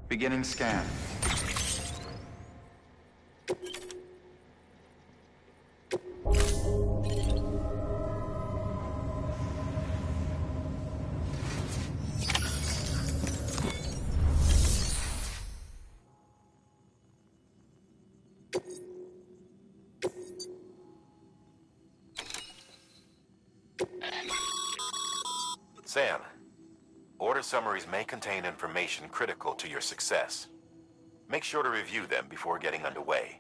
Beginning scan. Sam, order summaries may contain information critical to your success. Make sure to review them before getting underway.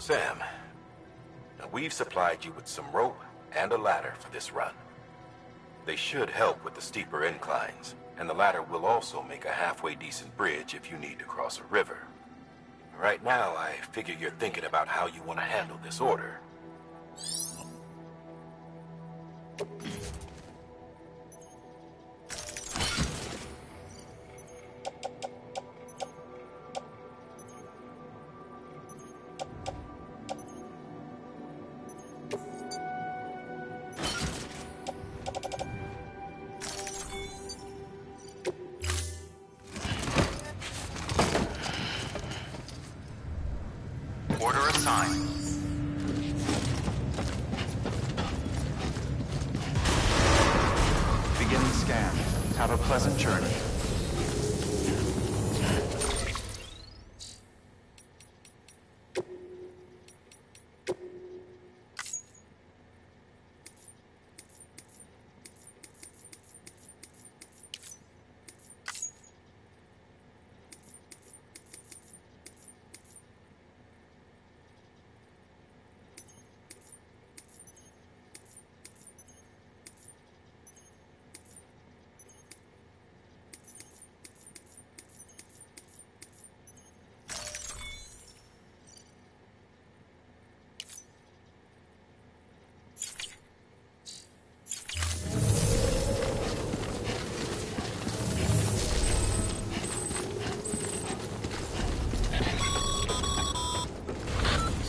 Sam, now we've supplied you with some rope and a ladder for this run. They should help with the steeper inclines, and the ladder will also make a halfway decent bridge if you need to cross a river. Right now, I figure you're thinking about how you want to handle this order. Order assigned. Beginning scan. Have a pleasant journey.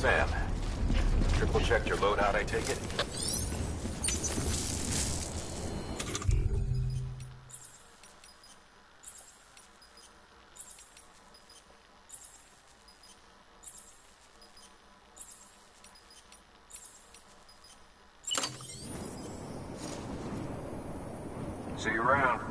Sam, triple checked your loadout, I take it? See you around.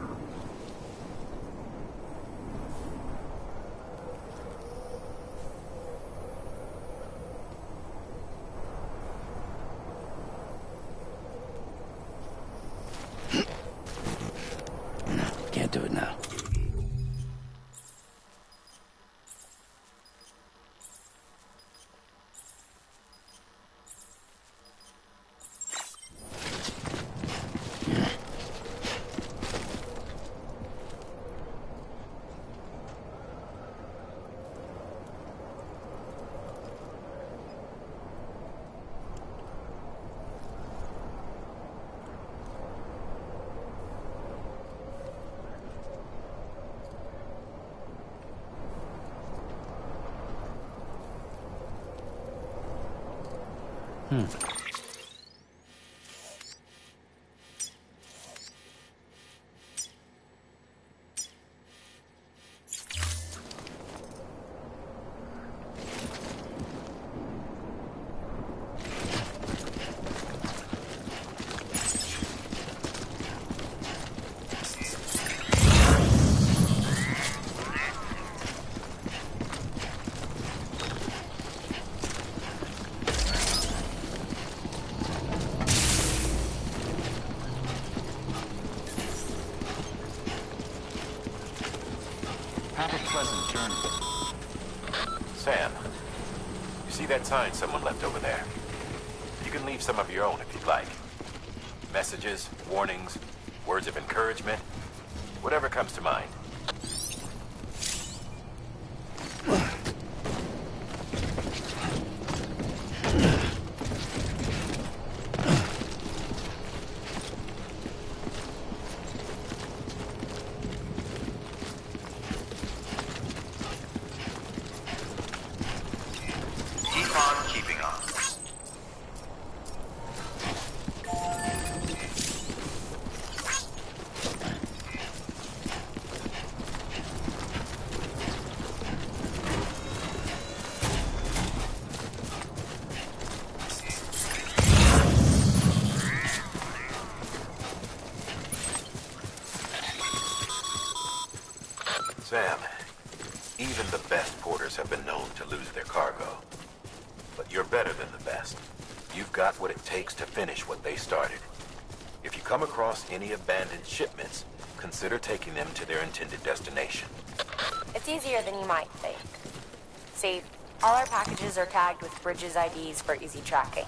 Can't do it now. Have a pleasant journey. Sam, you see that sign someone left over there? You can leave some of your own if you'd like. Messages, warnings, words of encouragement, whatever comes to mind. Keep on keeping on. Sam, even the best porters have been known to lose their cargo. But you're better than the best. You've got what it takes to finish what they started. If you come across any abandoned shipments, consider taking them to their intended destination. It's easier than you might think. See, all our packages are tagged with Bridges IDs for easy tracking.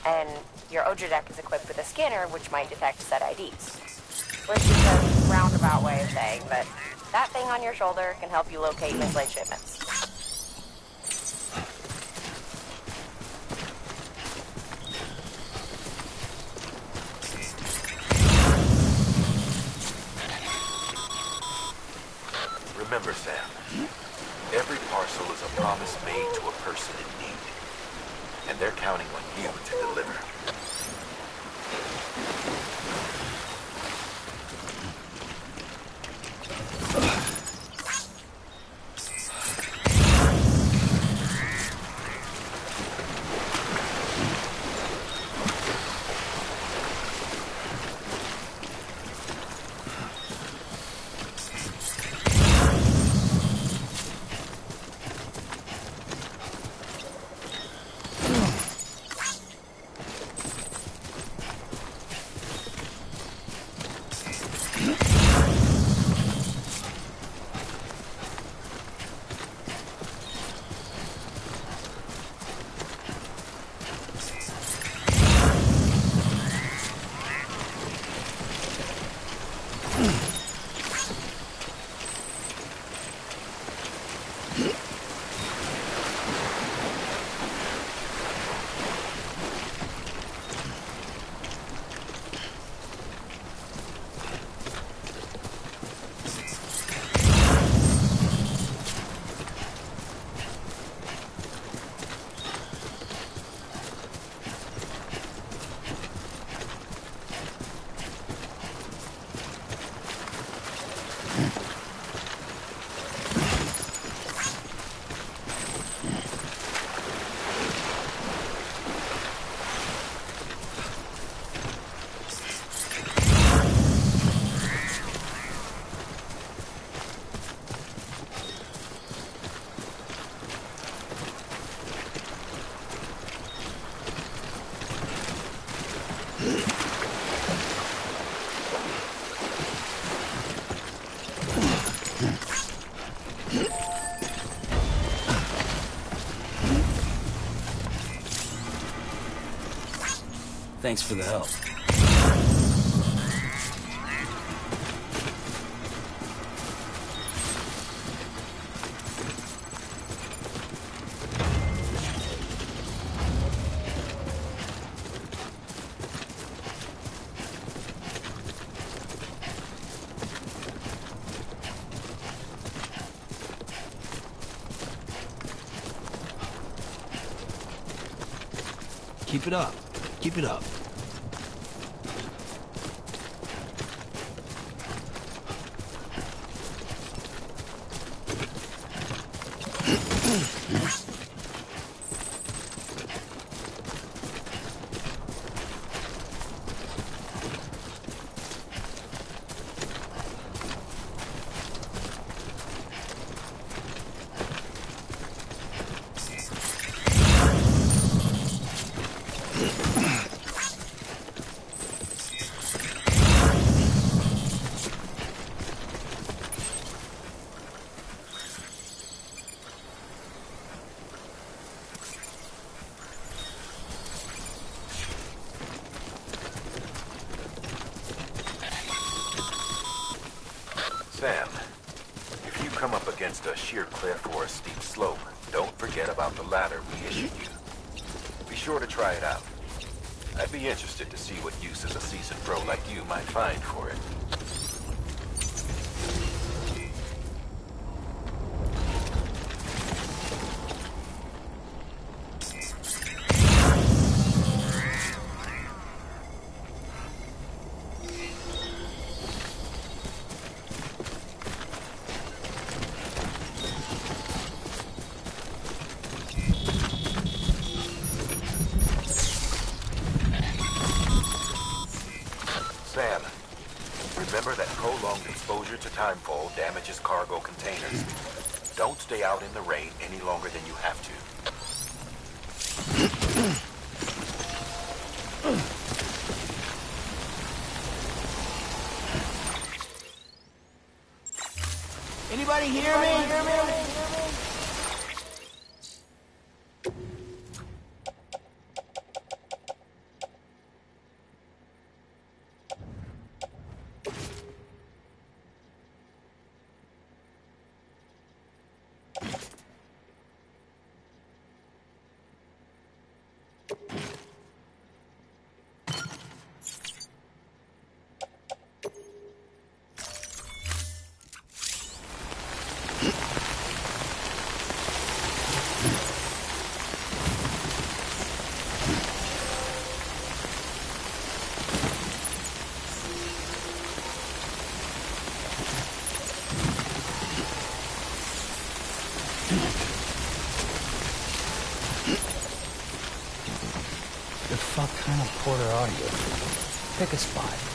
And your Odra deck is equipped with a scanner which might detect said IDs. Which is a roundabout way of saying that that thing on your shoulder can help you locate mislaid shipments. Remember, Sam, every parcel is a promise made to a person in need. And they're counting on you to deliver. Thanks for the help. Keep it up. Keep it up. come up against a sheer cliff or a steep slope, don't forget about the ladder we issued you. Be sure to try it out. I'd be interested to see what uses a seasoned pro like you might find for it. Sam, remember that prolonged exposure to timefall damages cargo containers. Don't stay out in the rain any longer than you have to. Anybody hear me? The fuck kind of porter are you? Pick a spot.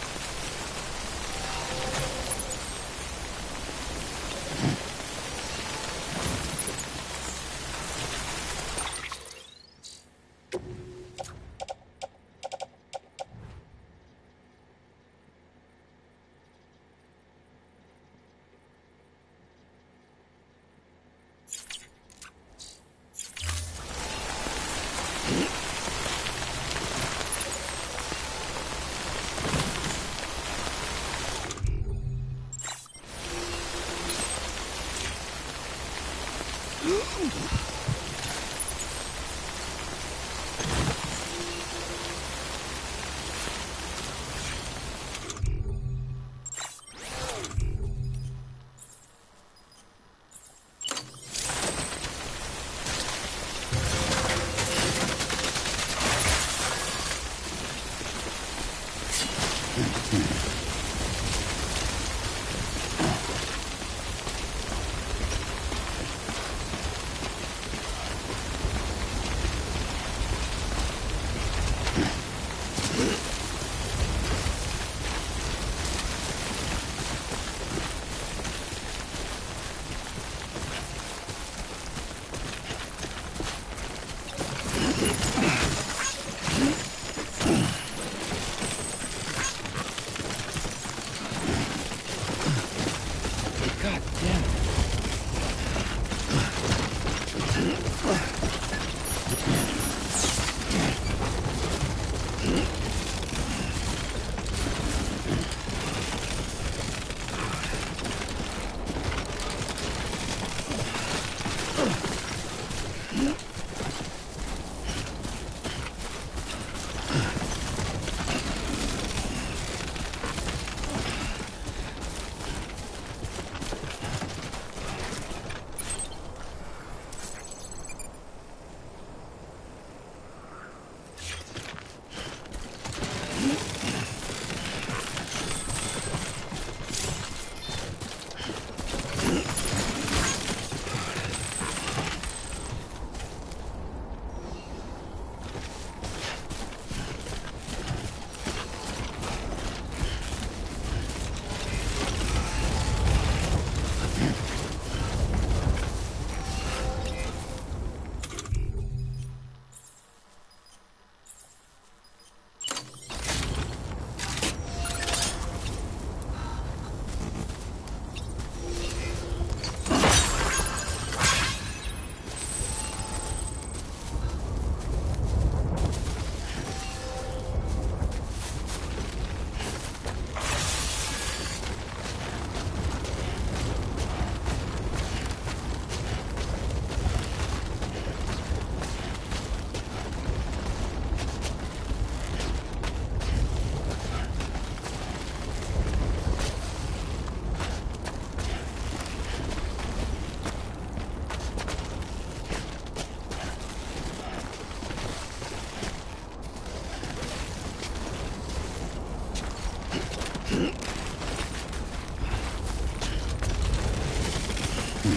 Two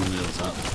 wheels up.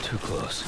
Too close.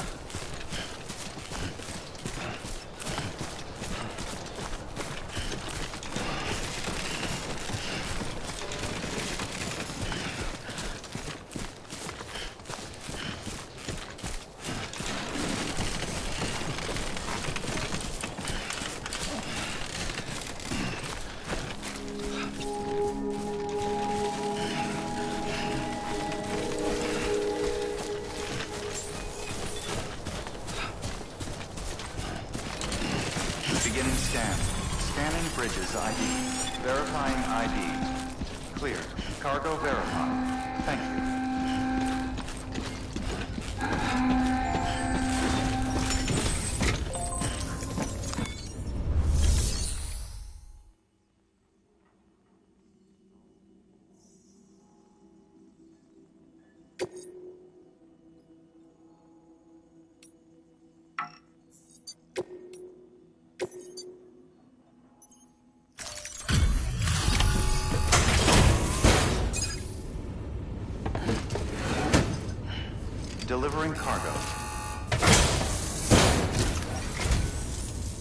Verifying Bridges ID. Verifying ID. Clear. Cargo verified. Thank you. Delivering cargo.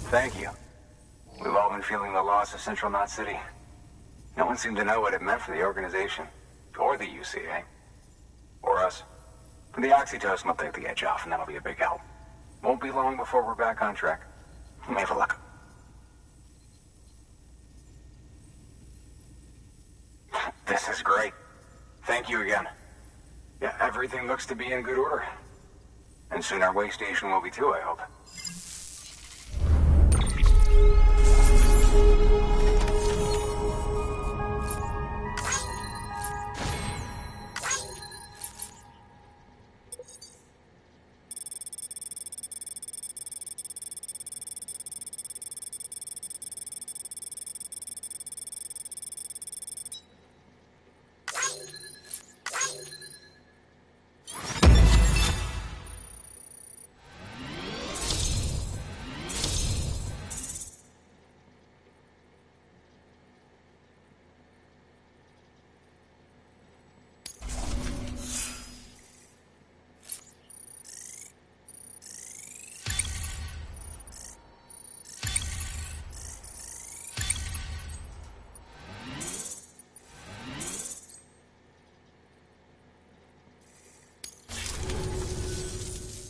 Thank you. We've all been feeling the loss of Central Knot City. No one seemed to know what it meant for the organization. Or the UCA. Or us. But the oxytocin will take the edge off, and that'll be a big help. Won't be long before we're back on track. You may have luck. This is great. Thank you again. Yeah, everything looks to be in good order. And soon our way station will be too, I hope.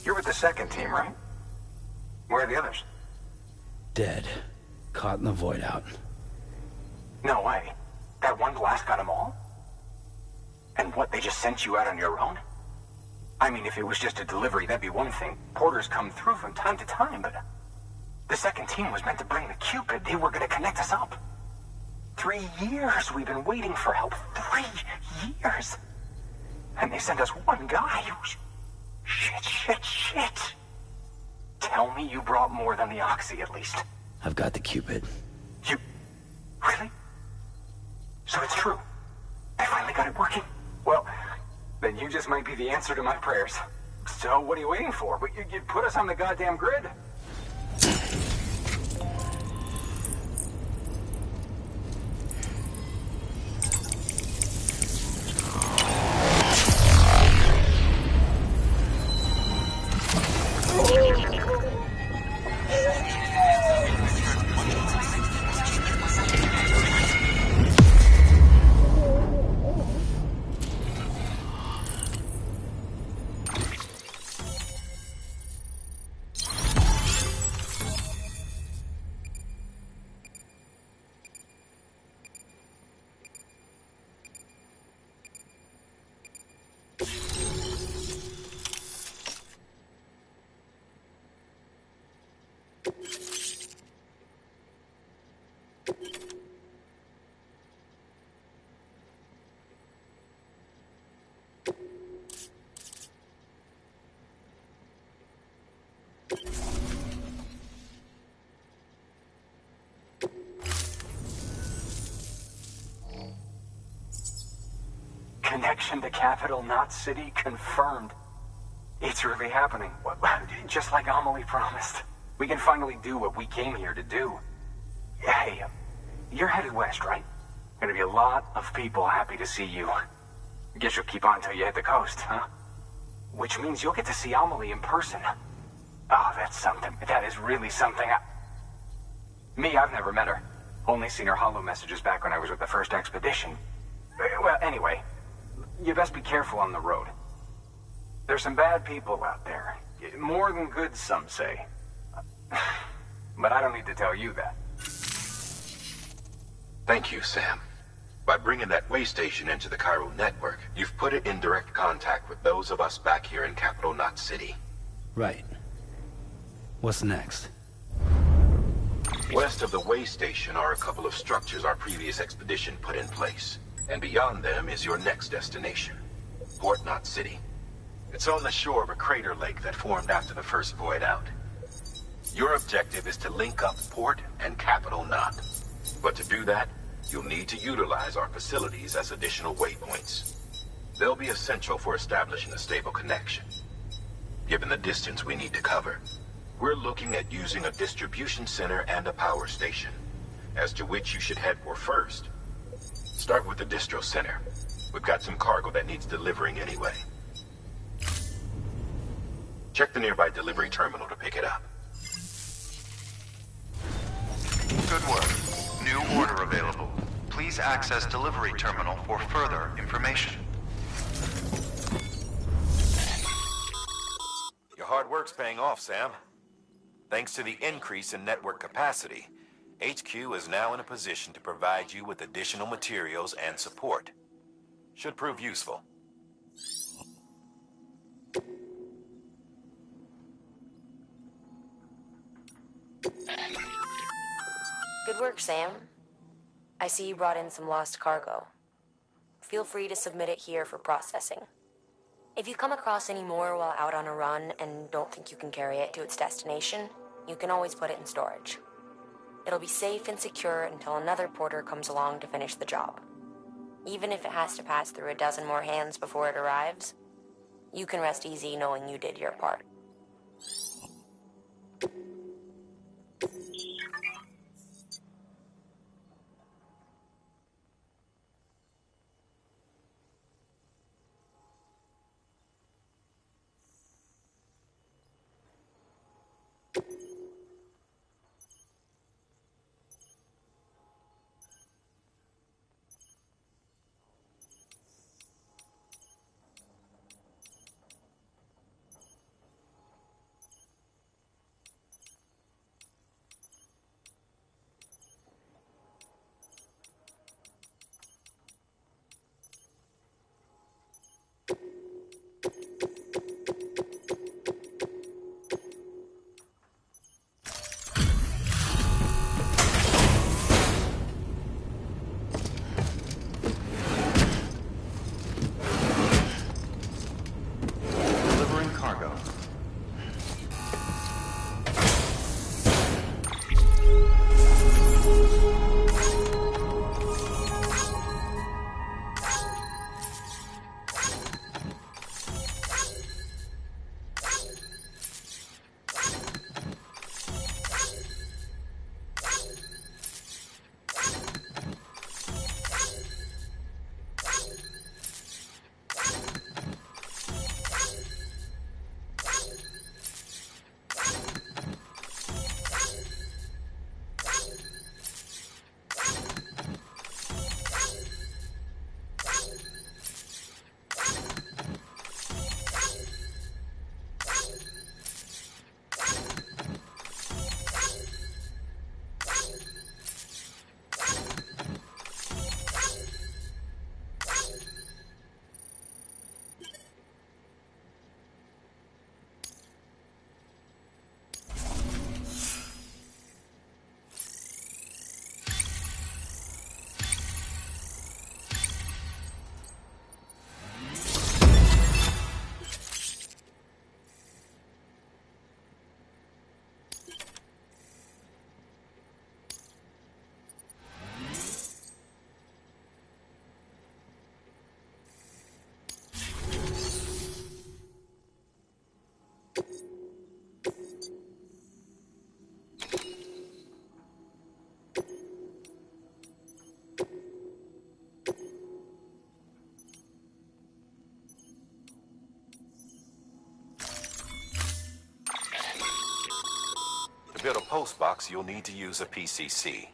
You're with the second team, right? Where are the others? Dead. Caught in the void out. No way. That one blast got them all? And what, they just sent you out on your own? I mean, if it was just a delivery, that'd be one thing. Porters come through from time to time, but... The second team was meant to bring the Cupid. They were gonna connect us up. 3 years we've been waiting for help. 3 years! And they sent us one guy. Shit. Tell me you brought more than the Oxy, at least. I've got the Cupid. You... Really? So it's true. I finally got it working. Well, then you just might be the answer to my prayers. So what are you waiting for? You put us on the goddamn grid. Connection to Capital Knot City confirmed. It's really happening. Just like Amelie promised. We can finally do what we came here to do. Hey, you're headed west, right? Gonna be a lot of people happy to see you. Guess you'll keep on till you hit the coast, huh? Which means you'll get to see Amelie in person. Oh, that's something. That is really something. I've never met her. Only seen her holo messages back when I was with the first expedition. Well, anyway, you best be careful on the road. There's some bad people out there. More than good, some say. But I don't need to tell you that. Thank you, Sam. By bringing that way station into the Chiral network, you've put it in direct contact with those of us back here in Capital Knot City. Right. What's next? West of the way station are a couple of structures our previous expedition put in place. And beyond them is your next destination, Port Knot City. It's on the shore of a crater lake that formed after the first void out. Your objective is to link up Port and Capital Knot. But to do that, you'll need to utilize our facilities as additional waypoints. They'll be essential for establishing a stable connection. Given the distance we need to cover, we're looking at using a distribution center and a power station, as to which you should head for first. Start with the distro center. We've got some cargo that needs delivering anyway. Check the nearby delivery terminal to pick it up. Good work. New order available. Please access delivery terminal for further information. Your hard work's paying off, Sam. Thanks to the increase in network capacity, HQ is now in a position to provide you with additional materials and support. Should prove useful. Good work, Sam. I see you brought in some lost cargo. Feel free to submit it here for processing. If you come across any more while out on a run and don't think you can carry it to its destination, you can always put it in storage. It'll be safe and secure until another porter comes along to finish the job. Even if it has to pass through a dozen more hands before it arrives, you can rest easy knowing you did your part. Delivering cargo. To build a post box, you'll need to use a PCC.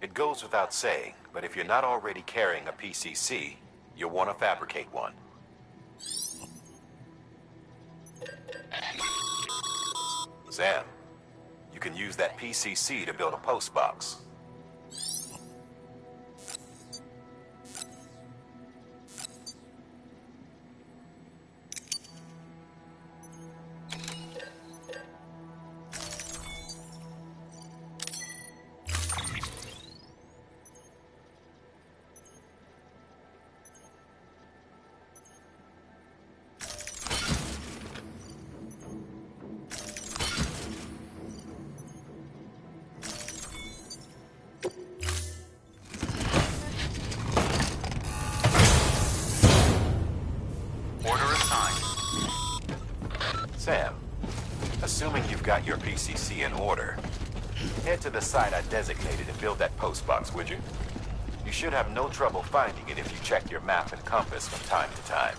It goes without saying, but if you're not already carrying a PCC, you'll want to fabricate one. Sam, you can use that PCC to build a post box. got your PCC in order, head to the site I designated and build that postbox, would you? You should have no trouble finding it if you check your map and compass from time to time.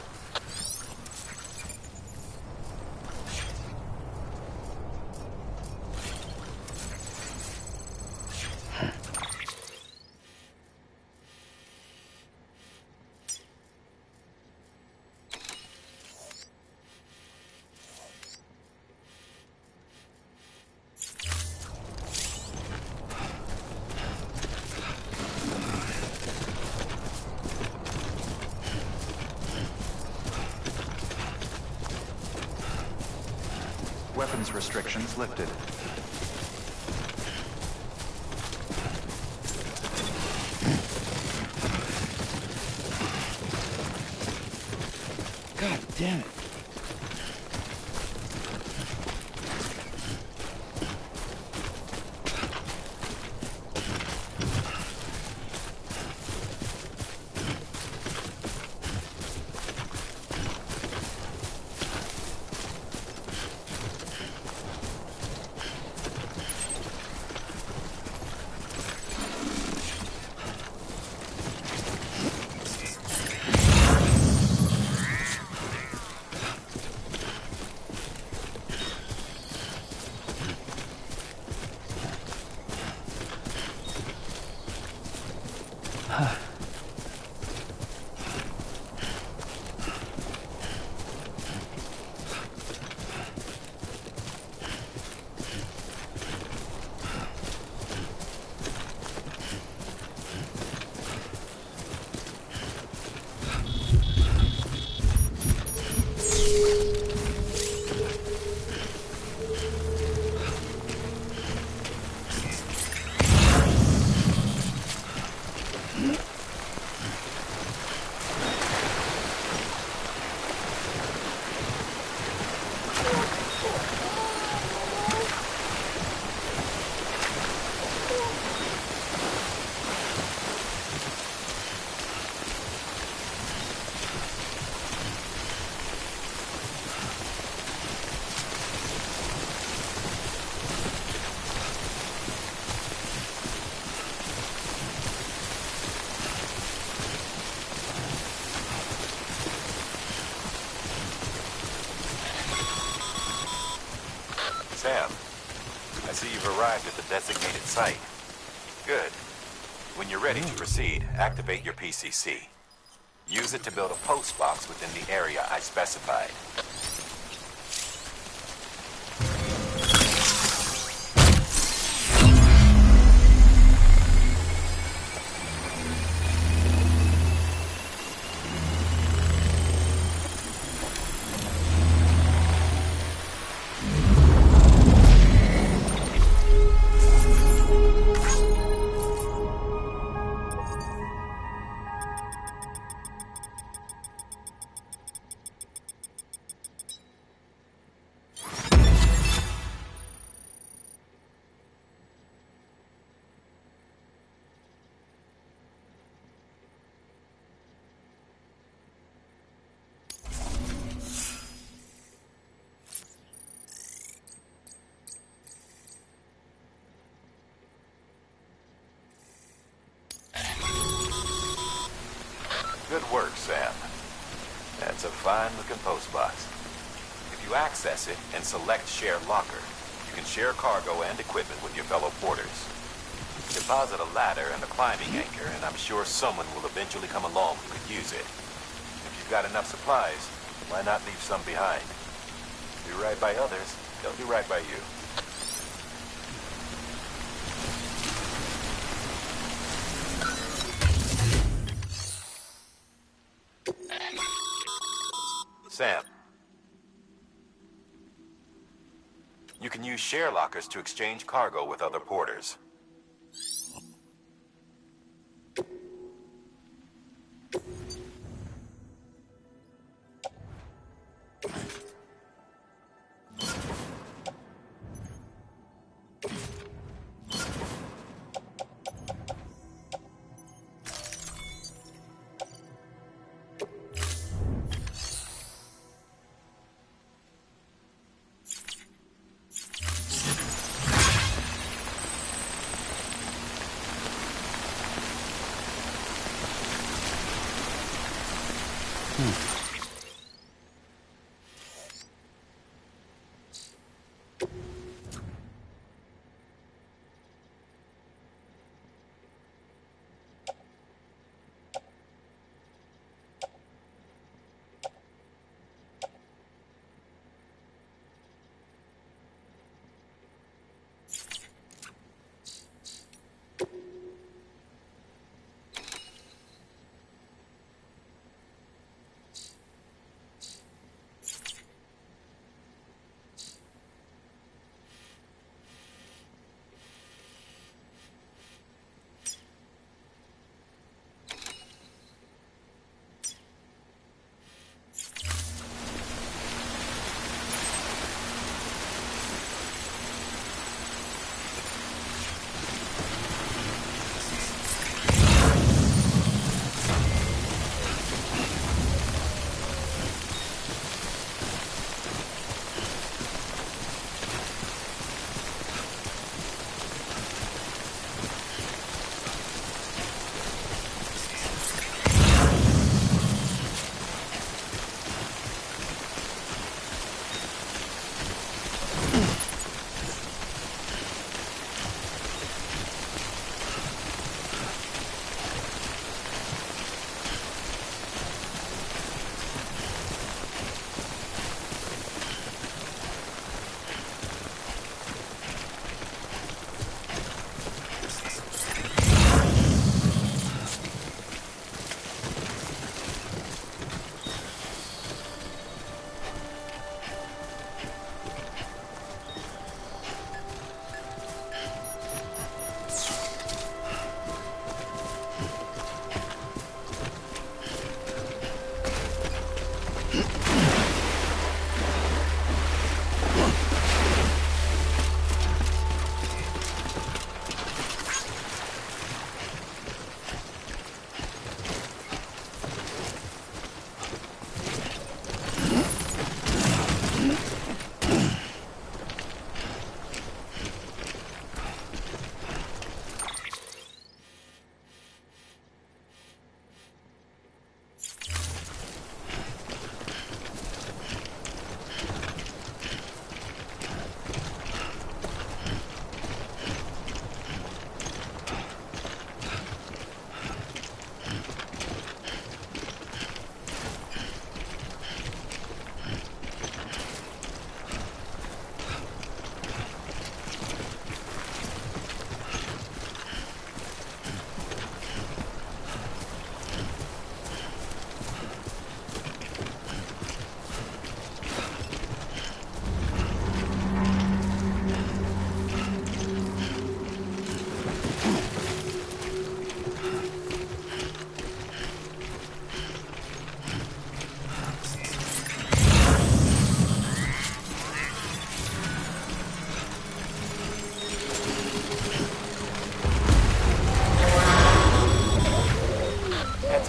Weapons restrictions lifted. God damn it. Sam, I see you've arrived at the designated site. Good. When you're ready to proceed, activate your PCC. Use it to build a post box within the area I specified. Good work, Sam. That's a fine-looking post box. If you access it and select Share Locker, you can share cargo and equipment with your fellow porters. Deposit a ladder and a climbing anchor, and I'm sure someone will eventually come along who could use it. If you've got enough supplies, why not leave some behind? Do right by others, they'll do right by you. Sam. You can use share lockers to exchange cargo with other porters.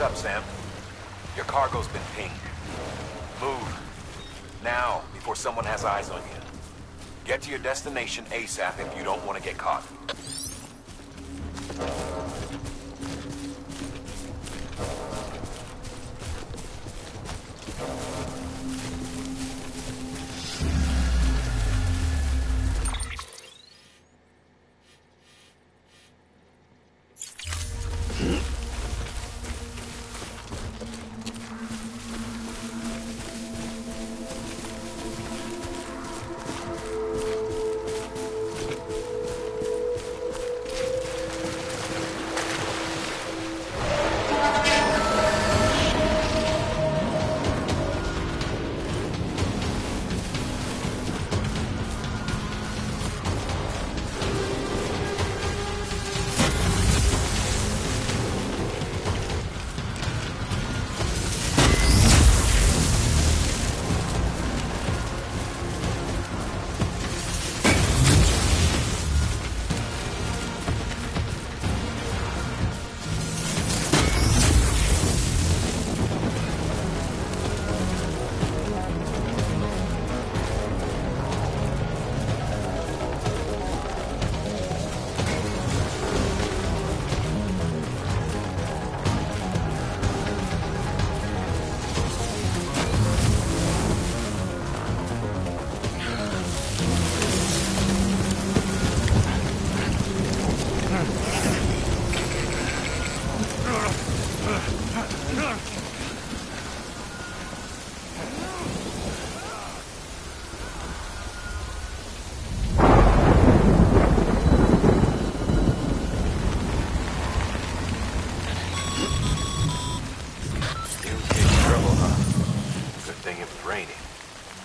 Up, Sam. Your cargo's been pinged. Move. Now, before someone has eyes on you. Get to your destination ASAP if you don't want to get caught.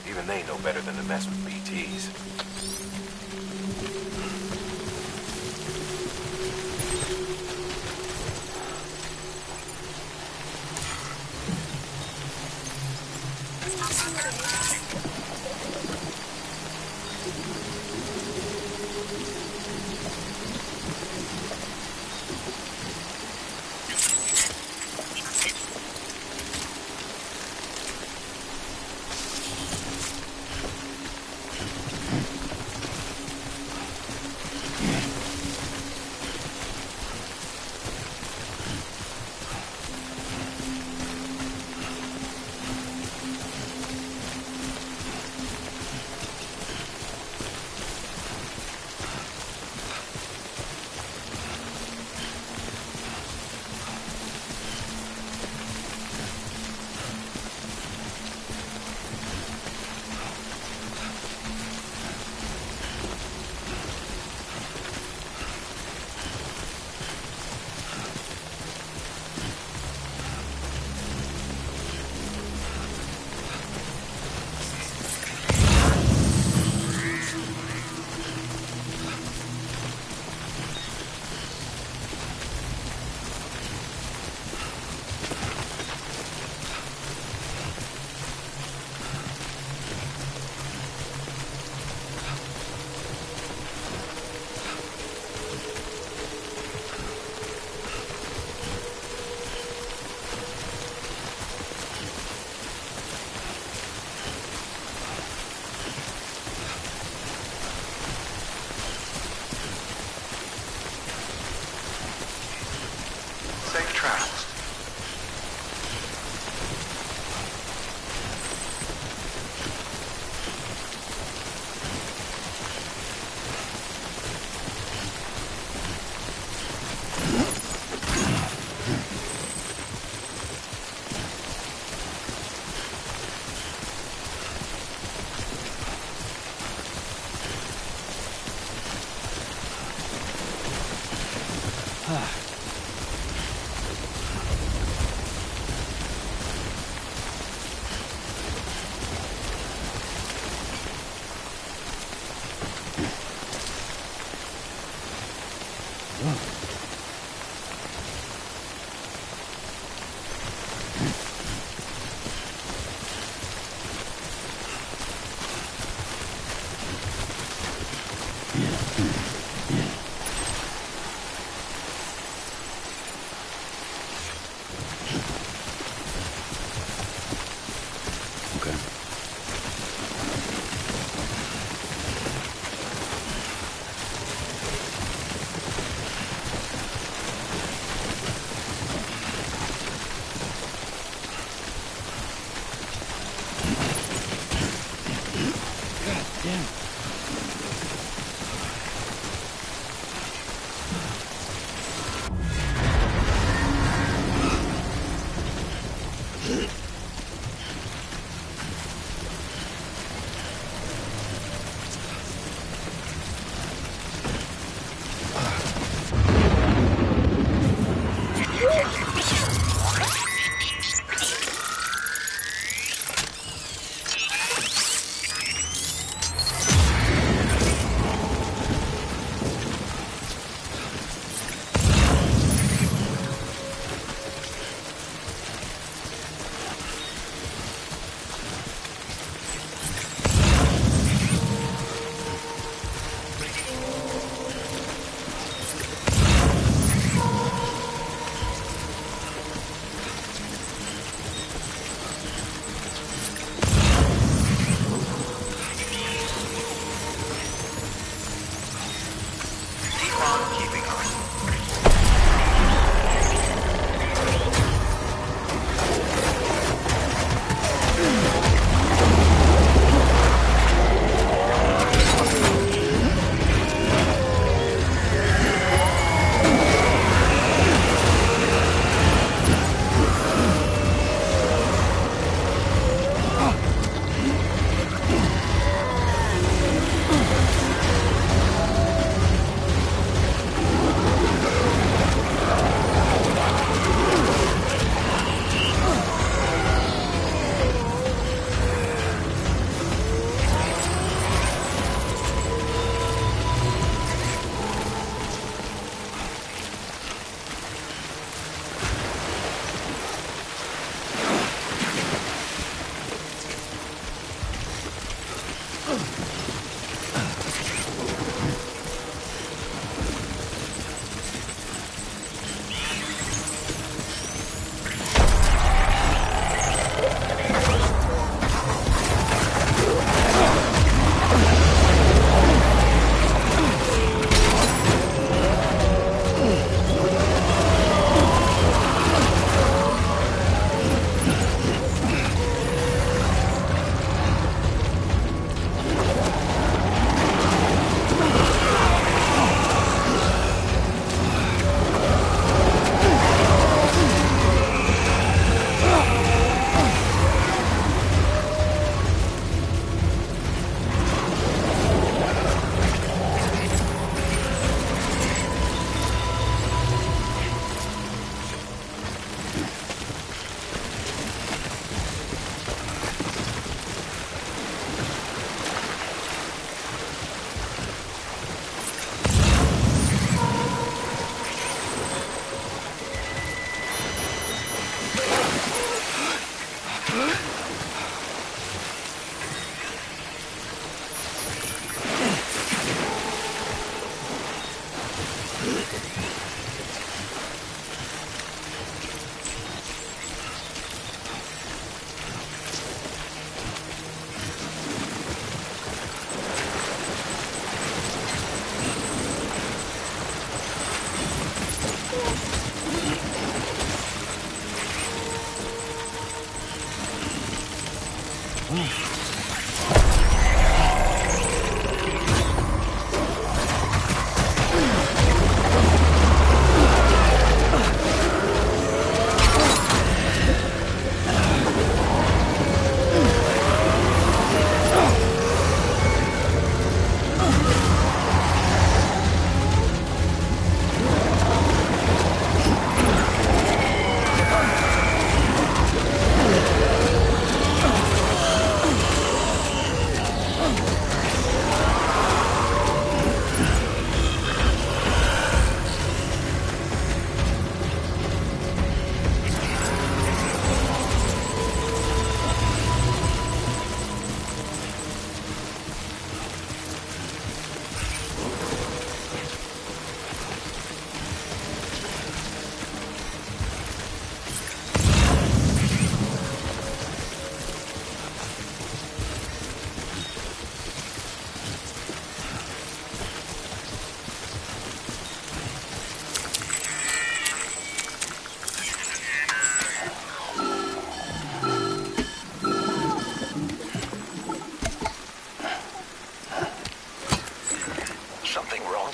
Even they know better than to mess with BTs.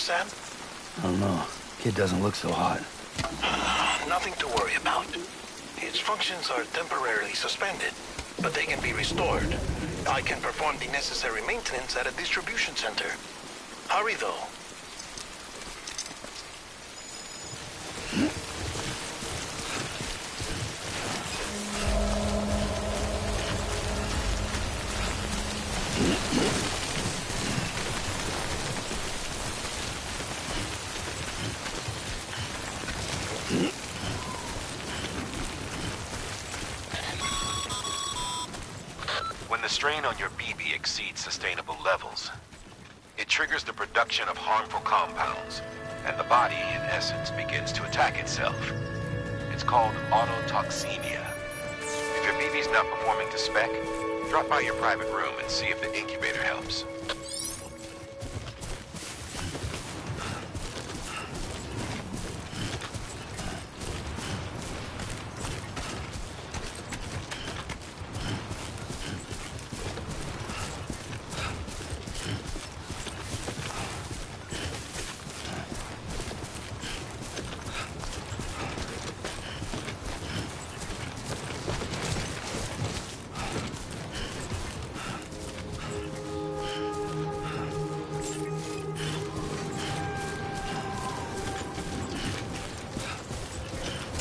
Sam? I don't know. Kid doesn't look so hot. Nothing to worry about. Its functions are temporarily suspended, but they can be restored. I can perform the necessary maintenance at a distribution center. Hurry, though. When the strain on your BB exceeds sustainable levels, it triggers the production of harmful compounds, and the body, in essence, begins to attack itself. It's called autotoxemia. If your BB's not performing to spec, drop by your private room and see if the incubator helps.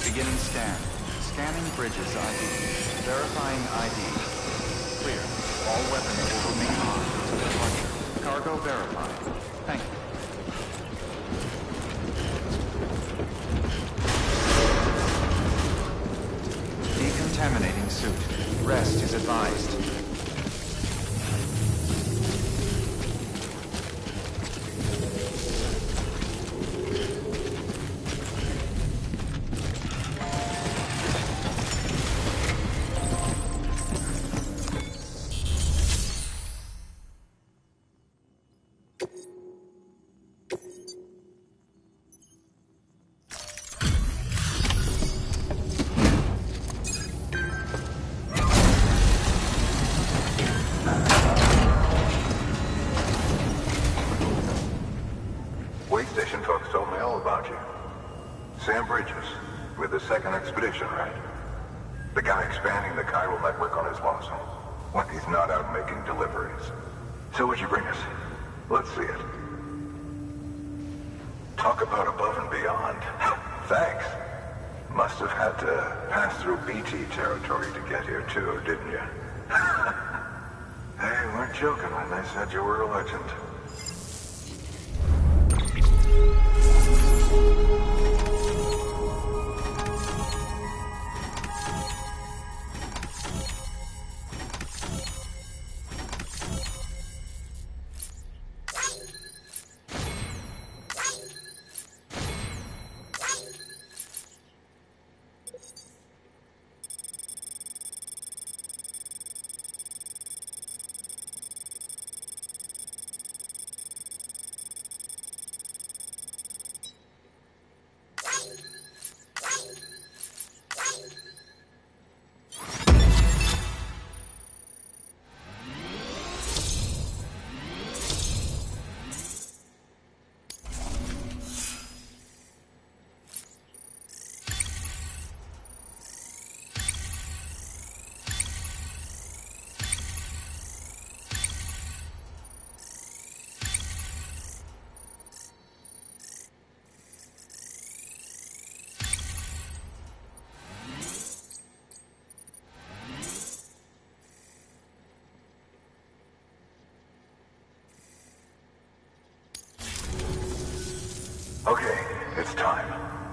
Beginning scan. Scanning bridges ID. Verifying ID. Clear. All weapons will remain armed until departure. Cargo verified. Thank you. Decontaminating suit. Rest is advised. Station folks told me all about you. Sam Bridges, with the second expedition, right? The guy expanding the chiral network on his lonesome. When he's not out making deliveries. So what'd you bring us? Let's see it. Talk about above and beyond. Thanks. Must have had to pass through BT territory to get here too, didn't you? They weren't joking when they said you were a legend.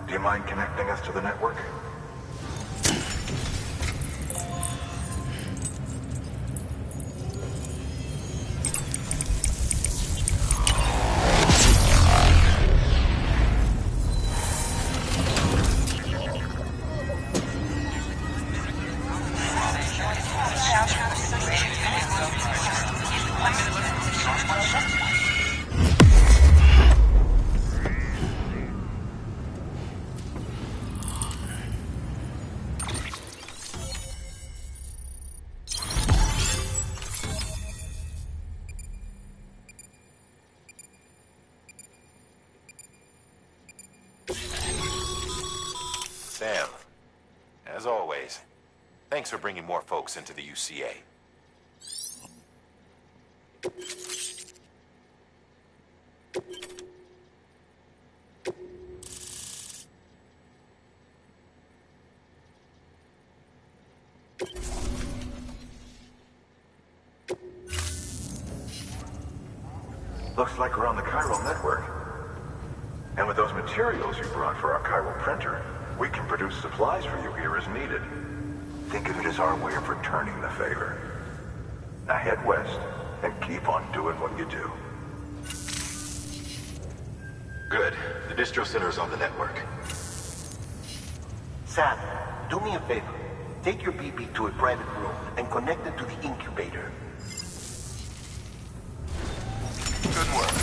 Do you mind connecting us to the network? Sam, as always, thanks for bringing more folks into the UCA. Looks like we're on the chiral network. And with those materials you brought for our chiral printer, we can produce supplies for you here as needed. Think of it as our way of returning the favor. Now head west and keep on doing what you do. Good. The distro center's on the network. Sam, do me a favor. Take your BB to a private room and connect it to the incubator. Good work.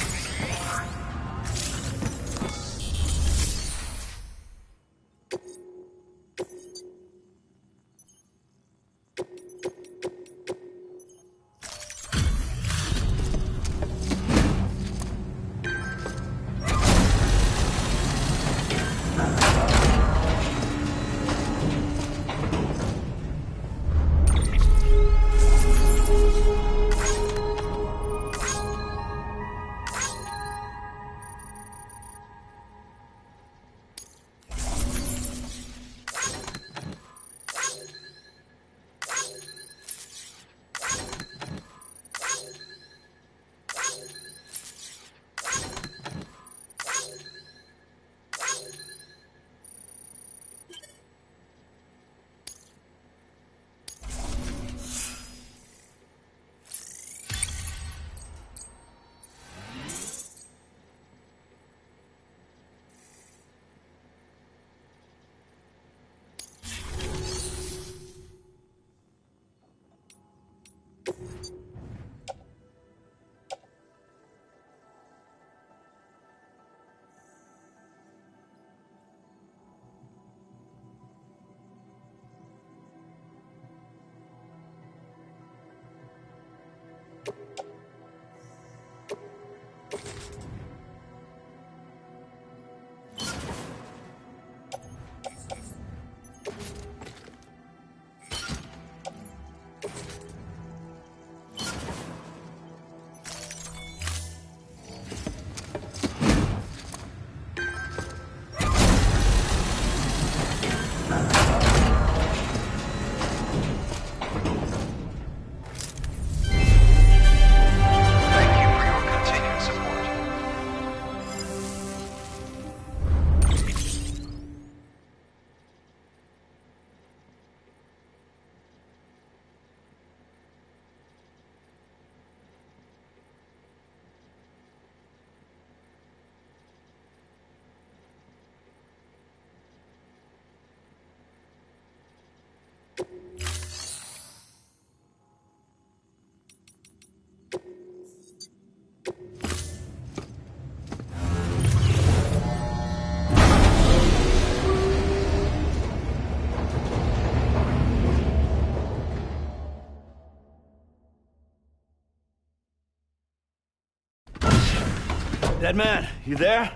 Dead man, you there?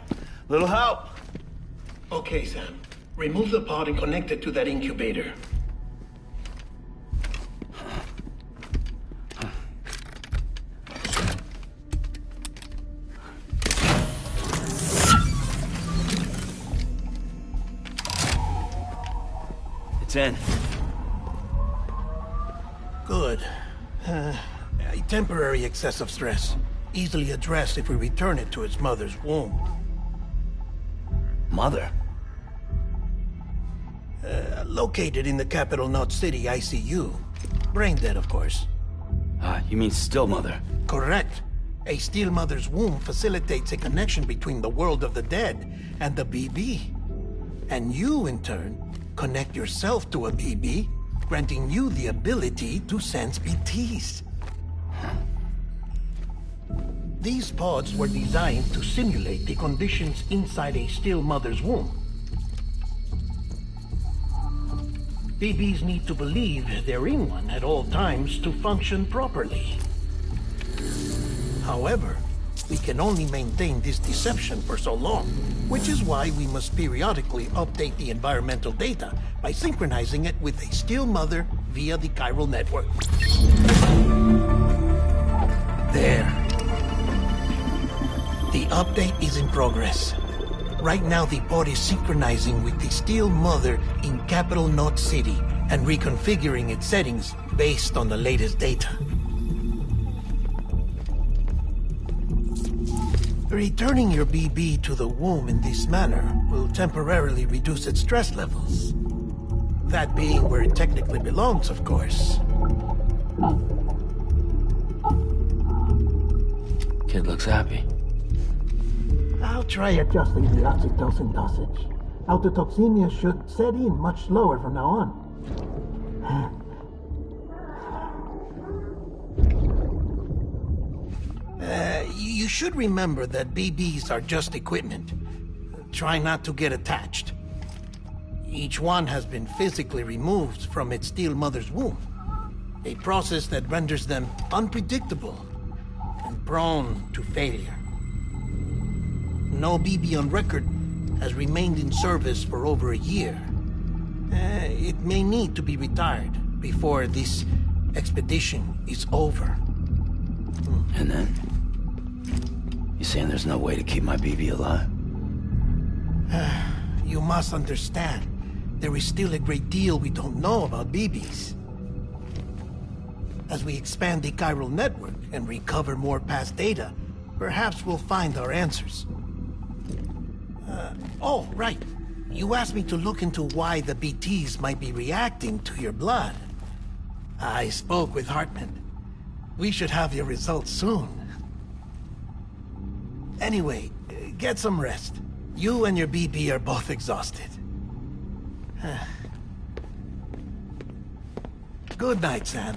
Little help? Okay, Sam. Remove the pod and connect it to that incubator. It's in. Good. A temporary excessive stress. Easily addressed if we return it to its mother's womb. Mother? Located in the capital Knot City ICU. Brain dead, of course. You mean Still Mother? Correct. A Steel Mother's womb facilitates a connection between the world of the dead and the BB. And you, in turn, connect yourself to a BB, granting you the ability to sense BTs. These pods were designed to simulate the conditions inside a Steel Mother's womb. BBs need to believe they're in one at all times to function properly. However, we can only maintain this deception for so long, which is why we must periodically update the environmental data by synchronizing it with a Steel Mother via the chiral network. There. The update is in progress. Right now, the pod is synchronizing with the Steel Mother in capital Knot City and reconfiguring its settings based on the latest data. Returning your BB to the womb in this manner will temporarily reduce its stress levels. That being where it technically belongs, of course. Kid looks happy. I'll try adjusting the oxytocin dosage. Autotoxemia should set in much slower from now on. You should remember that BBs are just equipment. Try not to get attached. Each one has been physically removed from its Steel Mother's womb. A process that renders them unpredictable and prone to failure. No BB on record has remained in service for over a year. It may need to be retired before this expedition is over. And then? You saying there's no way to keep my BB alive? You must understand, there is still a great deal we don't know about BBs. As we expand the chiral network and recover more past data, perhaps we'll find our answers. Oh, right. You asked me to look into why the BTs might be reacting to your blood. I spoke with Hartman. We should have your results soon. Anyway, get some rest. You and your BB are both exhausted. Good night, Sam.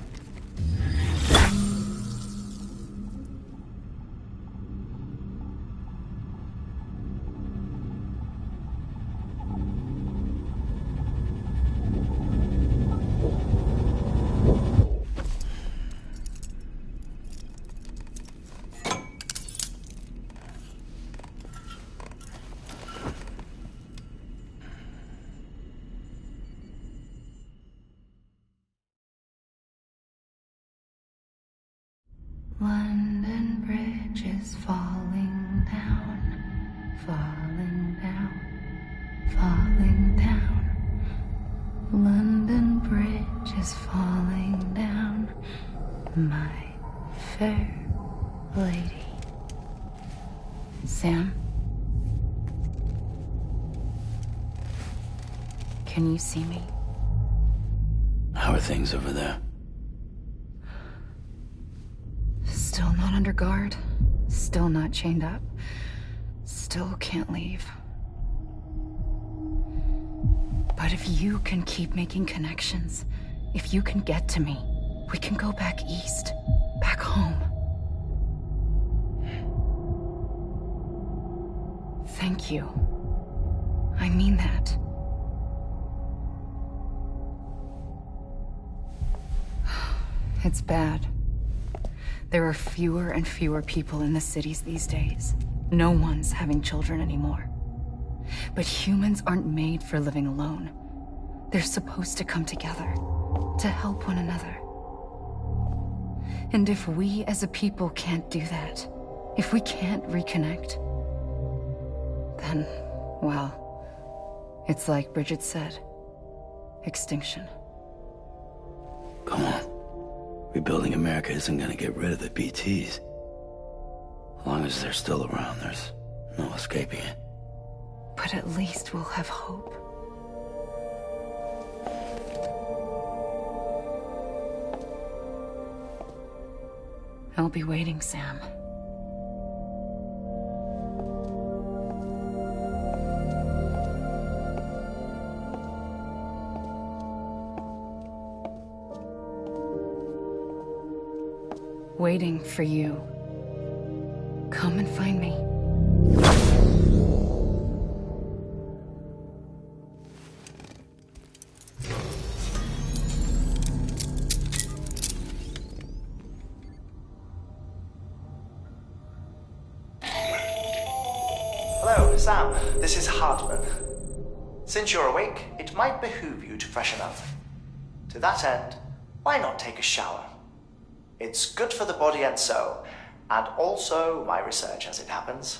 London Bridge is falling down, falling down, falling down. London Bridge is falling down, my fair lady. Sam? Can you see me? How are things over there? Still not under guard. Still not chained up. Still can't leave. But if you can keep making connections, if you can get to me, we can go back east. Back home. Thank you. I mean that. It's bad. There are fewer and fewer people in the cities these days. No one's having children anymore. But humans aren't made for living alone. They're supposed to come together, to help one another. And if we as a people can't do that, if we can't reconnect, then, well, it's like Bridget said, extinction. Come on. Rebuilding America isn't gonna get rid of the BTs. As long as they're still around, there's no escaping it. But at least we'll have hope. I'll be waiting, Sam. Waiting for you. Come and find me. Hello, Sam. This is Hartman. Since you're awake, it might behoove you to freshen up. To that end, why not take a shower? It's good for the body and soul, and also my research as it happens.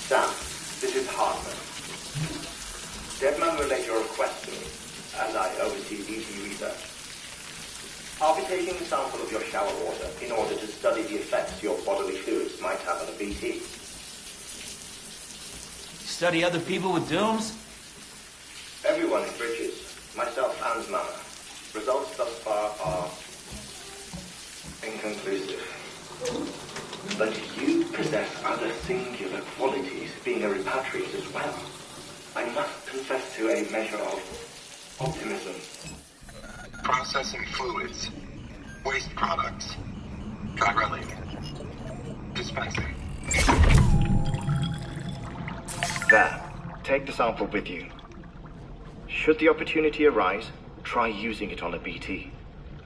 Sam, this is Hartman. Deadman relayed your request to me, and I oversee BT research. I'll be taking a sample of your shower water in order to study the effects your bodily fluids might have on a BT. Study other people with dooms? Everyone in Bridges, myself and Mama. Results thus far are inconclusive. But you possess other singular qualities, being a repatriate as well. I must confess to a measure of optimism. Processing fluids. Waste products. Drilling. Dispensing. There. Take the sample with you. Should the opportunity arise, try using it on a BT.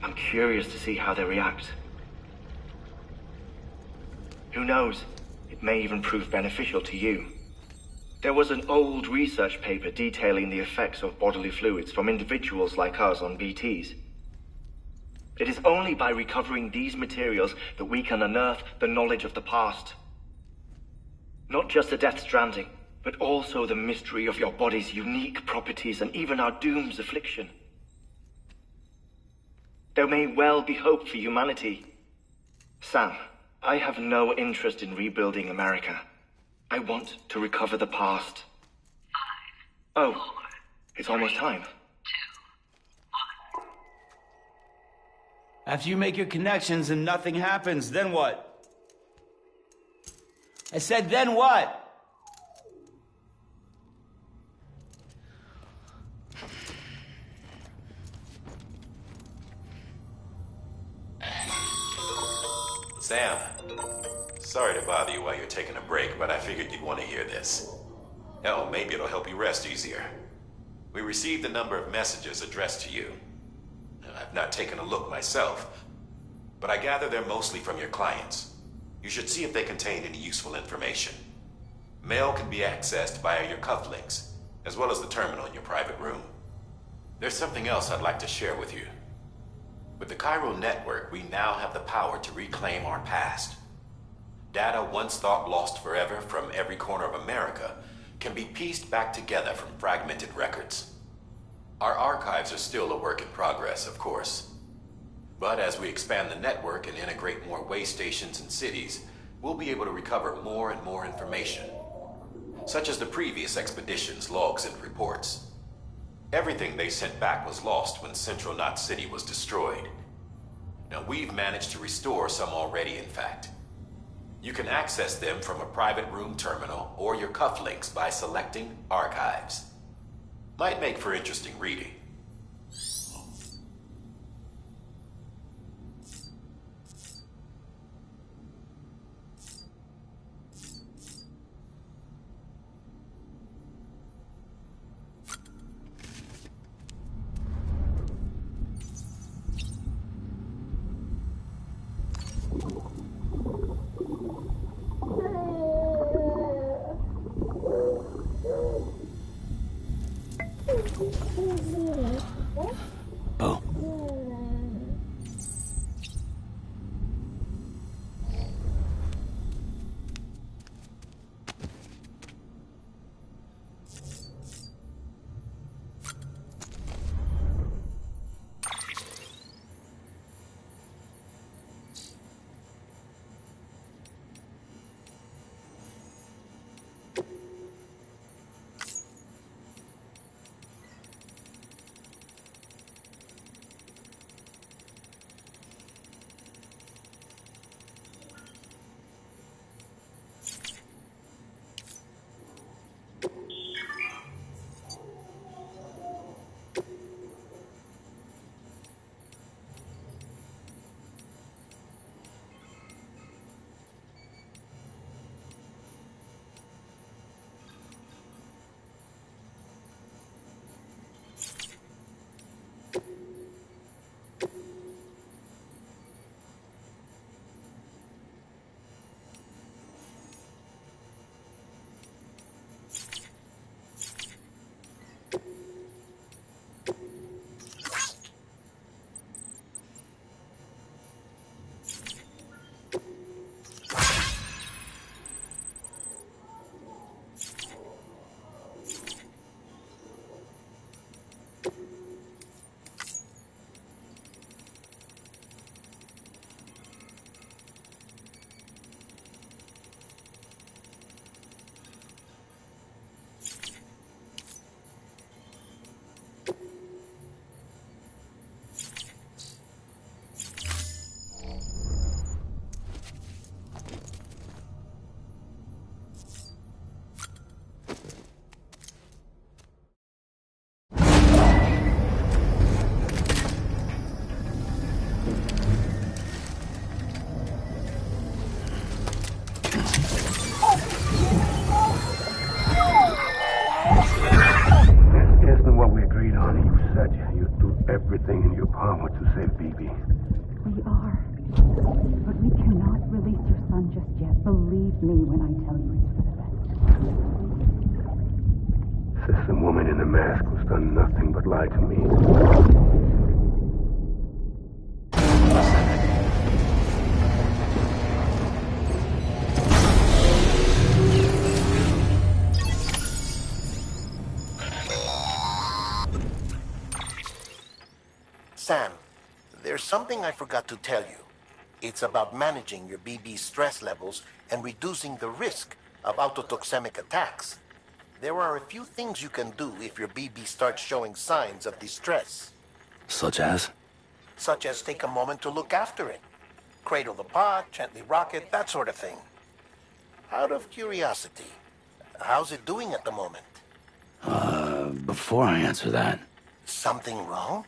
I'm curious to see how they react. Who knows? It may even prove beneficial to you. There was an old research paper detailing the effects of bodily fluids from individuals like us on BTs. It is only by recovering these materials that we can unearth the knowledge of the past. Not just the Death Stranding, but also the mystery of your body's unique properties and even our doom's affliction. There may well be hope for humanity. Sam, I have no interest in rebuilding America. I want to recover the past. 5, 4, it's almost time. After you make your connections and nothing happens, then what? I said, then what? Sam, sorry to bother you while you're taking a break, but I figured you'd want to hear this. Hell, maybe it'll help you rest easier. We received a number of messages addressed to you. I've not taken a look myself, but I gather they're mostly from your clients. You should see if they contain any useful information. Mail can be accessed via your cufflinks, as well as the terminal in your private room. There's something else I'd like to share with you. With the CHIRA network, we now have the power to reclaim our past. Data once thought lost forever from every corner of America can be pieced back together from fragmented records. Our archives are still a work in progress, of course. But as we expand the network and integrate more way stations and cities, we'll be able to recover more and more information. such as the previous expedition's logs and reports. Everything they sent back was lost when Central Knot City was destroyed. Now, we've managed to restore some already, in fact. You can access them from a private room terminal or your cufflinks by selecting Archives. Might make for interesting reading. Everything in your power to save BB. We are. But we cannot release your son just yet. Believe me when I tell you it's for the best. Says some woman in a mask who's done nothing but lie to me. Sam, there's something I forgot to tell you. It's about managing your BB stress levels and reducing the risk of autotoxemic attacks. There are a few things you can do if your BB starts showing signs of distress. Such as? Such as take a moment to look after it. Cradle the pod, gently rock it, that sort of thing. Out of curiosity, how's it doing at the moment? Before I answer that... Something wrong?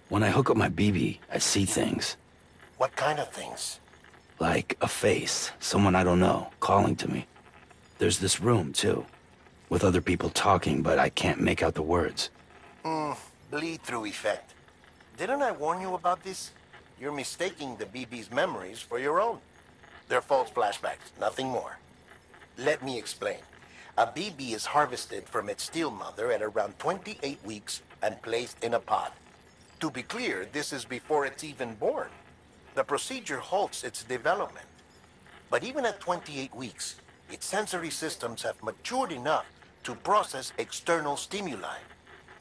When I hook up my BB, I see things. What kind of things? Like a face, someone I don't know, calling to me. There's this room, too, with other people talking, but I can't make out the words. Bleed-through effect. Didn't I warn you about this? You're mistaking the BB's memories for your own. They're false flashbacks, nothing more. Let me explain. A BB is harvested from its steel mother at around 28 weeks and placed in a pod. To be clear, this is before it's even born. The procedure halts its development. But even at 28 weeks, its sensory systems have matured enough to process external stimuli.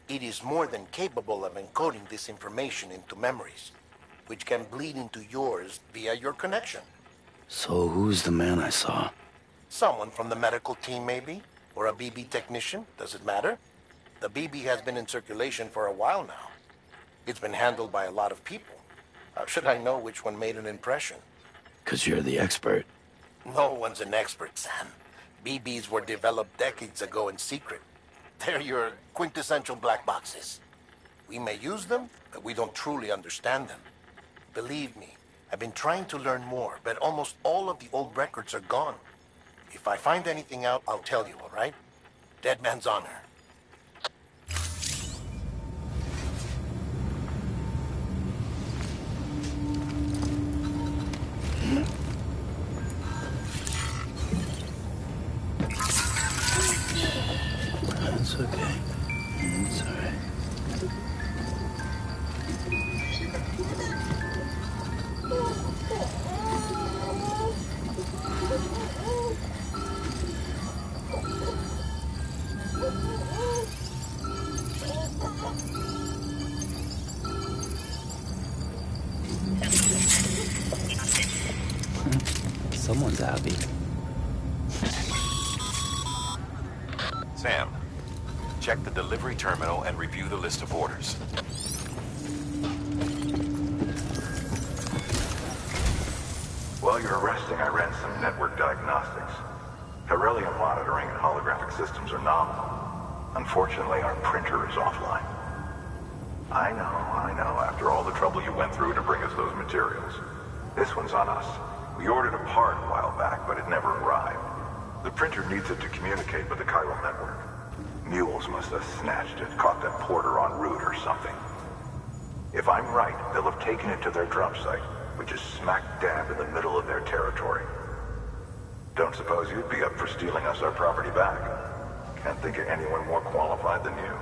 It is more than capable of encoding this information into memories, which can bleed into yours via your connection. So who's the man I saw? Someone from the medical team, maybe? or a BB technician, does it matter? The BB has been in circulation for a while now. It's been handled by a lot of people. How should I know which one made an impression? 'Cause you're the expert. No one's an expert, Sam. BBs were developed decades ago in secret. They're your quintessential black boxes. We may use them, but we don't truly understand them. Believe me, I've been trying to learn more, but almost all of the old records are gone. If I find anything out, I'll tell you, all right? Dead man's honor. That's okay. It's all right. Someone's happy. Sam, check the delivery terminal and review the list of orders. While you're resting, I ran some network diagnostics. Beryllium monitoring and holographic systems are nominal. Unfortunately, our printer is offline. I know, after all the trouble you went through to bring us those materials. This one's on us. We ordered a part a while back, but it never arrived. The printer needs it to communicate with the chiral network. Mules must have snatched it, caught that porter en route or something. If I'm right, they'll have taken it to their drop site, which is smack dab in the middle of their territory. Don't suppose you'd be up for stealing us our property back? Can't think of anyone more qualified than you.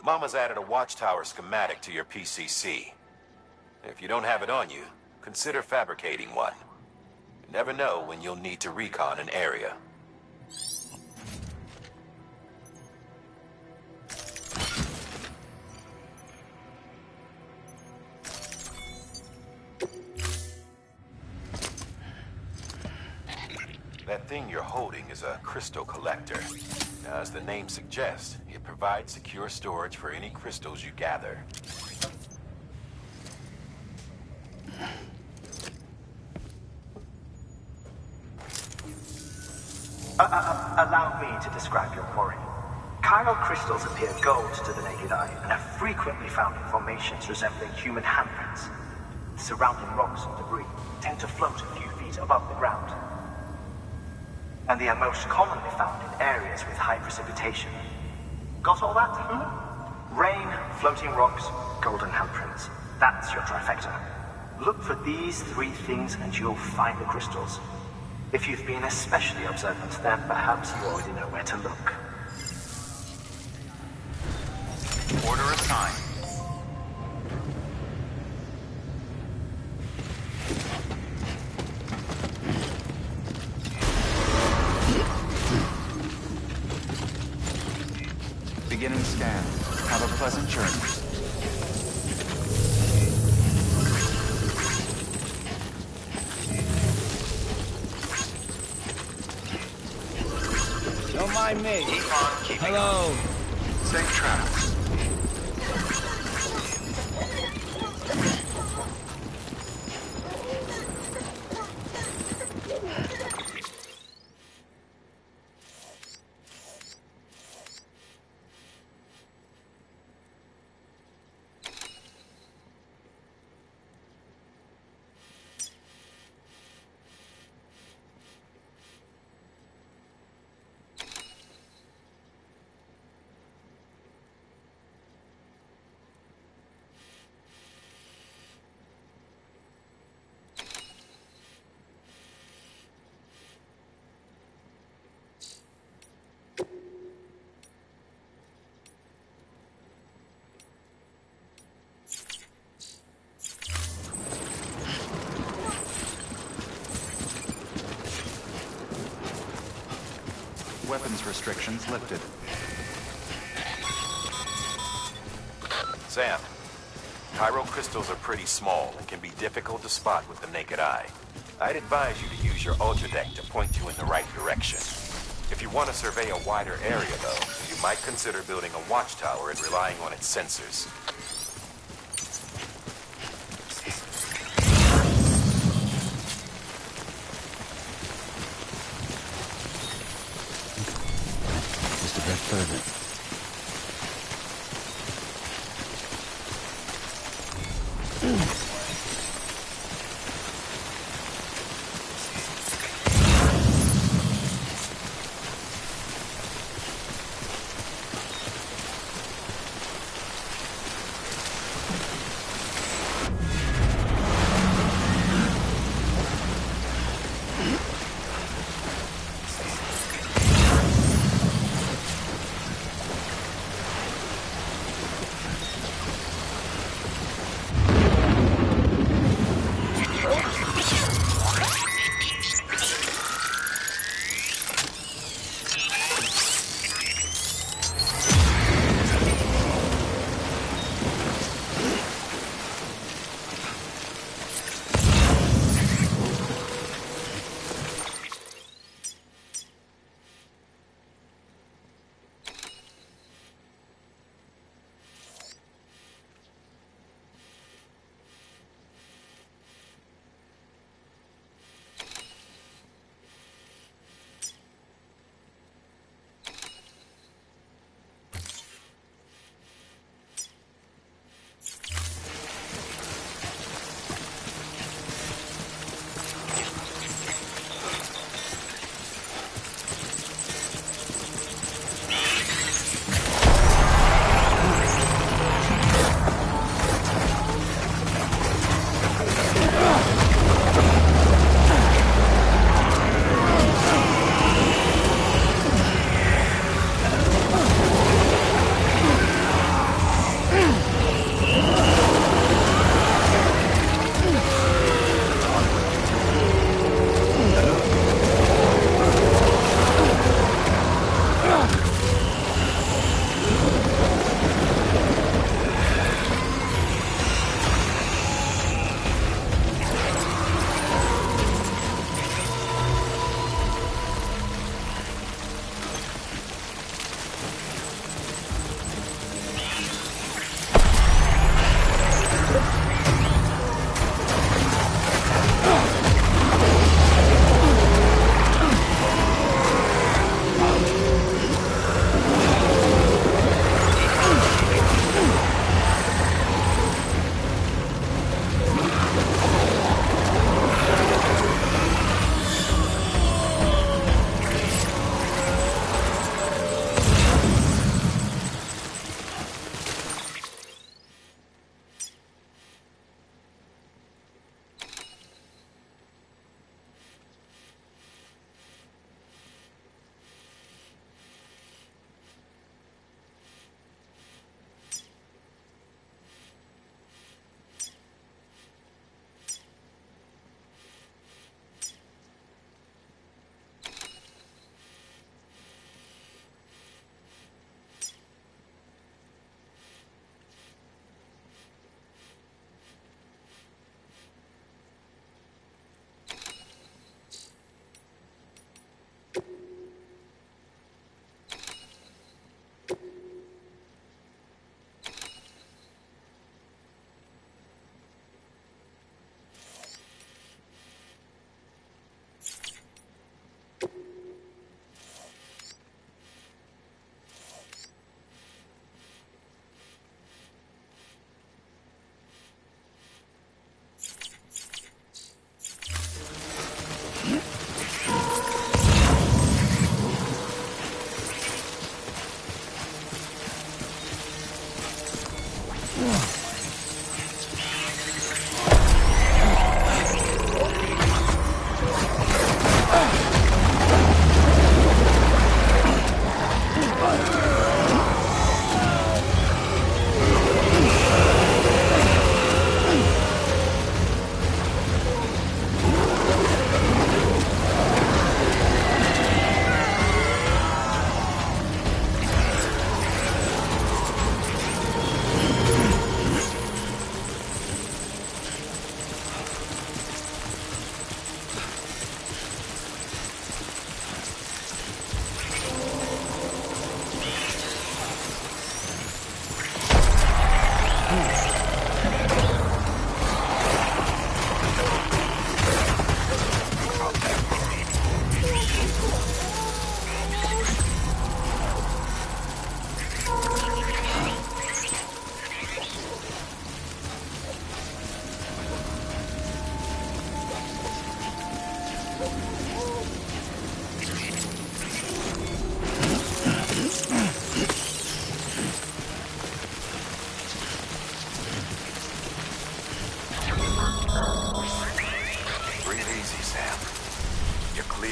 Mama's added a watchtower schematic to your PCC. If you don't have it on you, consider fabricating one. You never know when you'll need to recon an area. That thing you're holding is a crystal collector. Now, as the name suggests, it provides secure storage for any crystals you gather. Allow me to describe your quarry. Chiral crystals appear gold to the naked eye and are frequently found in formations resembling human handprints. Surrounding rocks and debris tend to float a few feet above the ground. And they are most commonly found in areas with high precipitation. Got all that? Rain, floating rocks, golden handprints. That's your trifecta. Look for these three things and you'll find the crystals. If you've been especially observant, then perhaps you already know where to look. Order assigned. Beginning scan. Have a pleasant journey. Don't mind me. Keep on keeping Hello. on. Safe travels. weapons restrictions lifted. Sam, chiral crystals are pretty small and can be difficult to spot with the naked eye. I'd advise you to use your ultra deck to point you in the right direction. If you want to survey a wider area, though, you might consider building a watchtower and relying on its sensors. Just a bit further.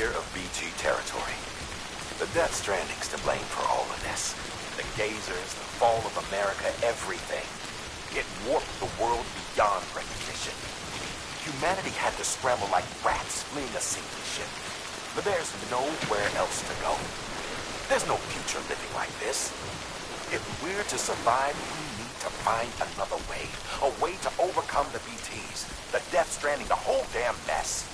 clear of BT territory. The Death Stranding's to blame for all of this. The gazers, the fall of America, everything. It warped the world beyond recognition. Humanity had to scramble like rats fleeing a sinking ship. But there's nowhere else to go. There's no future living like this. If we're to survive, we need to find another way. A way to overcome the BTs, the Death Stranding, the whole damn mess.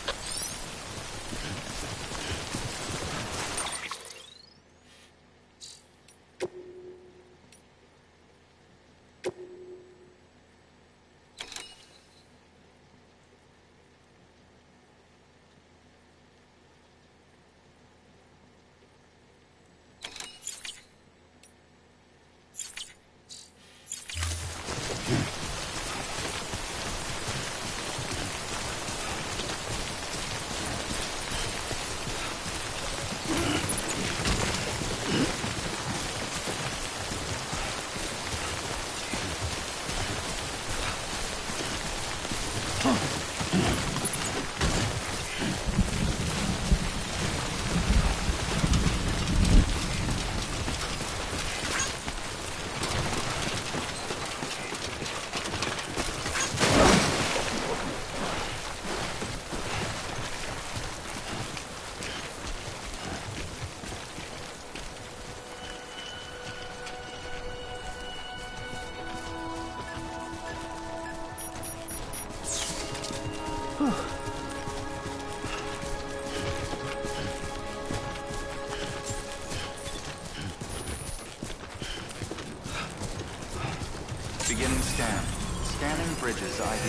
Beginning scan. Scanning bridges ID.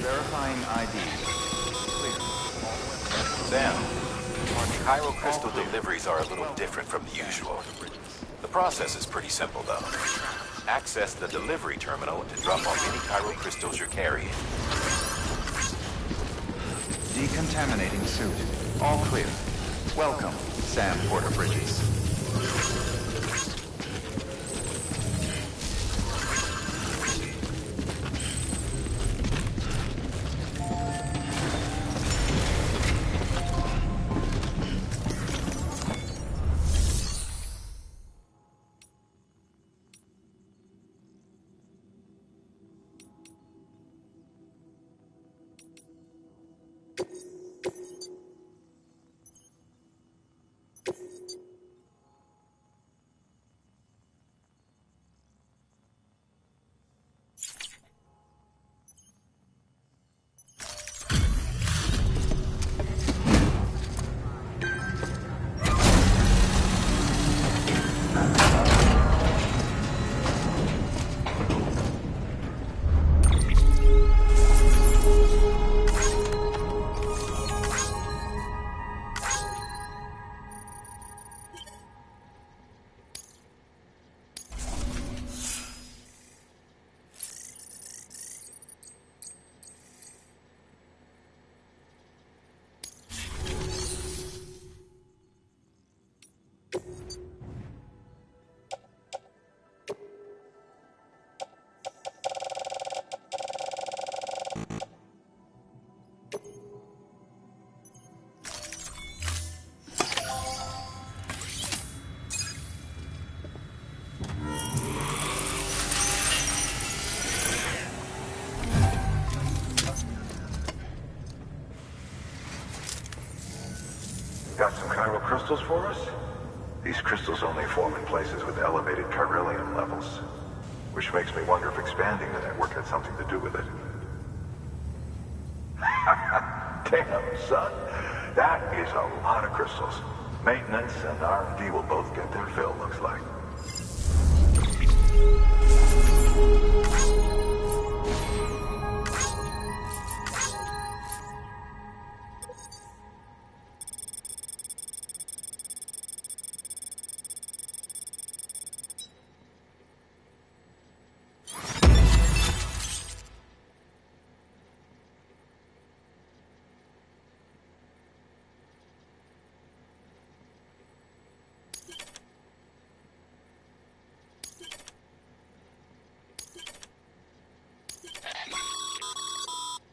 Verifying ID. Clear. Sam, Chiral crystal deliveries are a little different from the usual. The process is pretty simple, though. Access the delivery terminal to drop off any chiral crystals you're carrying. Decontaminating suit. All clear. Welcome, Sam Porter Bridges. Got some chiral crystals for us? These crystals only form in places with elevated chiralium levels, which makes me wonder if expanding the network had something to do with it. Damn, son. That is a lot of crystals. Maintenance and R&D will both get their fill, looks like.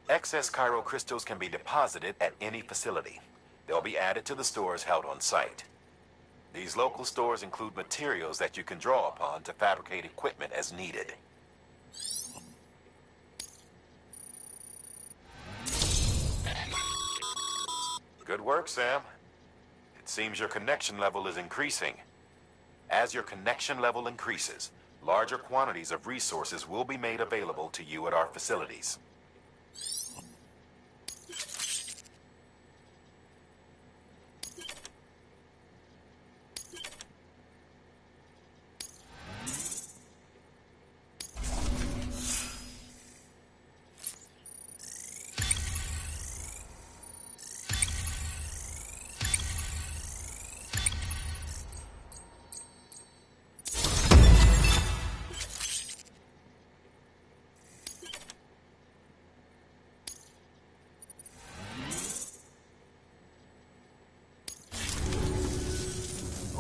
Excess chiral crystals can be deposited at any facility. They'll be added to the stores held on site. These local stores include materials that you can draw upon to fabricate equipment as needed. Good work, Sam. It seems your connection level is increasing. As your connection level increases, larger quantities of resources will be made available to you at our facilities.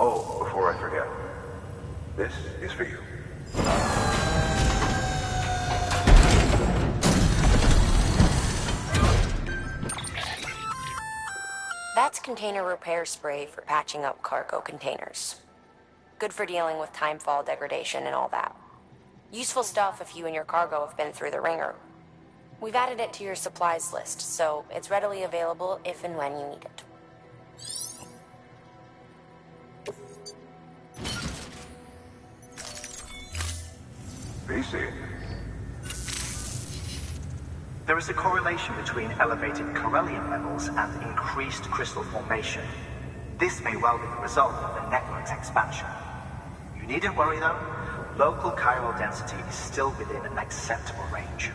Oh, before I forget, this is for you. That's container repair spray for patching up cargo containers. Good for dealing with timefall degradation and all that. Useful stuff if you and your cargo have been through the ringer. We've added it to your supplies list, so it's readily available if and when you need it. BC. There is a correlation between elevated Corellian levels and increased crystal formation. This may well be the result of the network's expansion. You needn't worry though. Local chiral density is still within an acceptable range.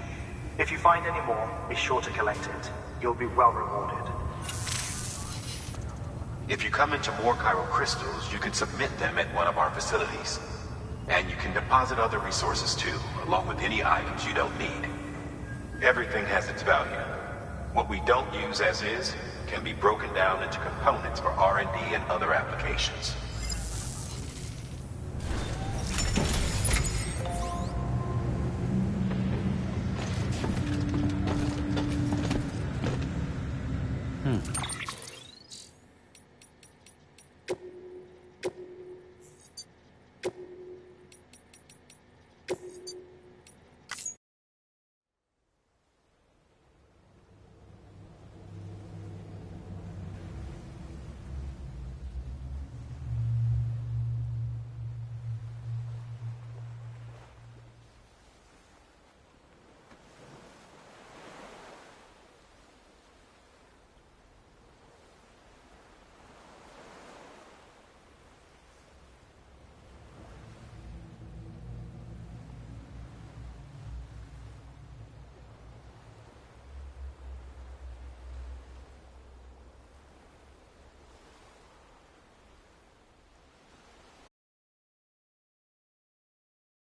If you find any more, be sure to collect it. You'll be well rewarded. If you come into more chiral crystals, you can submit them at one of our facilities. And you can deposit other resources too, along with any items you don't need. Everything has its value. What we don't use as is can be broken down into components for R&D and other applications.